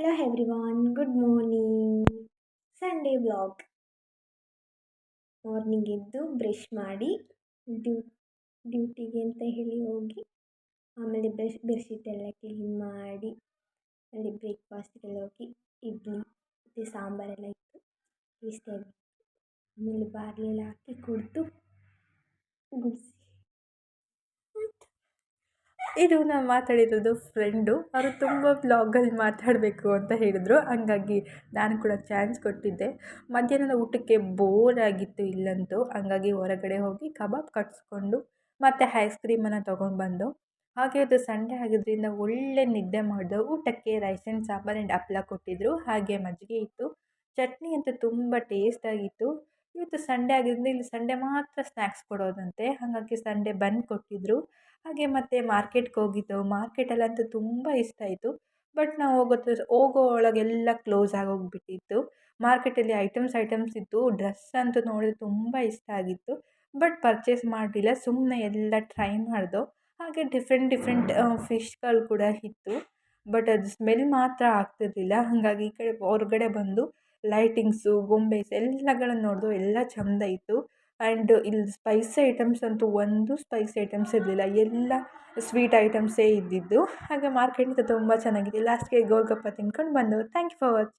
Hello everyone, good morning. Sunday vlog. Morning ಎದ್ದು brush ಮಾಡಿ due ಡ್ಯೂಟಿಗೆ ಅಂತ ಹೇಳಿ ಹೋಗಿ ಆಮೇಲೆ ಬೆಡ್ಶೀಟ್ ಎಲ್ಲ ಕ್ಲೀನ್ ಮಾಡಿ ಅಲ್ಲಿ ಬ್ರೇಕ್ಫಾಸ್ಟ್ಗೆಲ್ಲ ಹೋಗಿ ಇಡ್ಲಿ ಮತ್ತು ಸಾಂಬಾರೆಲ್ಲ ಇತ್ತು ಇಷ್ಟೇ. ಆಮೇಲೆ ಬಾರ್ಲೆಲ್ಲ ಹಾಕಿ ಕುಡಿದು ಗುಡಿಸಿ. ಇದು ನಾನು ಮಾತಾಡಿರೋದು ಫ್ರೆಂಡು. ಅವರು ತುಂಬ ವ್ಲಾಗಲ್ಲಿ ಮಾತಾಡಬೇಕು ಅಂತ ಹೇಳಿದರು, ಹಂಗಾಗಿ ನಾನು ಕೂಡ ಚಾನ್ಸ್ ಕೊಟ್ಟಿದ್ದೆ. ಮಧ್ಯಾಹ್ನದ ಊಟಕ್ಕೆ ಬೋರ್ ಆಗಿತ್ತು ಇಲ್ಲಂತೂ, ಹಂಗಾಗಿ ಹೊರಗಡೆ ಹೋಗಿ ಕಬಾಬ್ ಕಟ್ಸ್ಕೊಂಡು ಮತ್ತು ಐಸ್ ಕ್ರೀಮನ್ನು ತೊಗೊಂಡು ಬಂದು. ಹಾಗೆ ಅದು ಸಂಡೇ ಆಗಿದ್ದರಿಂದ ಒಳ್ಳೆ ನಿದ್ದೆ ಮಾಡಿದೆ. ಊಟಕ್ಕೆ ರೈಸ್ ಆ್ಯಂಡ್ ಸಾಂಬಾರ್ ಆ್ಯಂಡ್ ಹಪ್ಳ ಕೊಟ್ಟಿದ್ದರು, ಹಾಗೆ ಮಜ್ಜಿಗೆ ಇತ್ತು. ಚಟ್ನಿ ಅಂತೂ ತುಂಬ ಟೇಸ್ಟಾಗಿತ್ತು. ಇವತ್ತು ಸಂಡೇ ಆಗಿದ್ದರಿಂದ ಇಲ್ಲಿ ಸಂಡೇ ಮಾತ್ರ ಸ್ನ್ಯಾಕ್ಸ್ ಕೊಡೋದಂತೆ, ಹಾಗಾಗಿ ಸಂಡೇ ಬನ್ ಕೊಟ್ಟಿದ್ದರು. ಹಾಗೆ ಮತ್ತು ಮಾರ್ಕೆಟ್ಗೆ ಹೋಗಿದ್ದು. ಮಾರ್ಕೆಟಲ್ಲಂತೂ ತುಂಬ ಇಷ್ಟ ಆಯಿತು. ಬಟ್ ನಾವು ಹೋಗೋ ಒಳಗೆಲ್ಲ ಕ್ಲೋಸ್ ಆಗೋಗಿಬಿಟ್ಟಿತ್ತು. ಮಾರ್ಕೆಟಲ್ಲಿ ಐಟಮ್ಸ್ ಇತ್ತು. ಡ್ರೆಸ್ ಅಂತೂ ನೋಡಿದ್ರೆ ತುಂಬ ಇಷ್ಟ ಆಗಿತ್ತು, ಬಟ್ ಪರ್ಚೇಸ್ ಮಾಡಲಿಲ್ಲ. ಸುಮ್ಮನೆ ಎಲ್ಲ ಟ್ರೈ ಮಾಡ್ದೋ. ಹಾಗೆ ಡಿಫ್ರೆಂಟ್ ಫಿಶ್ಗಳು ಕೂಡ ಇತ್ತು, ಬಟ್ ಅದು ಸ್ಮೆಲ್ ಮಾತ್ರ ಆಗ್ತಿರಲಿಲ್ಲ. ಹಾಗಾಗಿ ಈ ಕಡೆ ಹೊರಗಡೆ ಬಂದು ಲೈಟಿಂಗ್ಸು, ಗೊಂಬೆಸ್ ಎಲ್ಲಗಳನ್ನು ನೋಡಿದೋ, ಎಲ್ಲ ಚೆಂದ ಇತ್ತು. ಆ್ಯಂಡ್ ಇಲ್ಲಿ ಸ್ಪೈಸಿ ಐಟಮ್ಸ್ ಅಂತೂ ಒಂದು ಸ್ಪೈಸಿ ಐಟಮ್ಸ್ ಇರಲಿಲ್ಲ, ಎಲ್ಲ ಸ್ವೀಟ್ ಐಟಮ್ಸೇ ಇದ್ದಿದ್ದು. ಹಾಗೆ ಮಾರ್ಕೆಟ್ ತುಂಬ ಚೆನ್ನಾಗಿದೆ. ಲಾಸ್ಟ್ಗೆ ಗೋಲ್ಗಪ್ಪ ತಿಂದ್ಕೊಂಡು ಬಂದವು. Thank you for watching.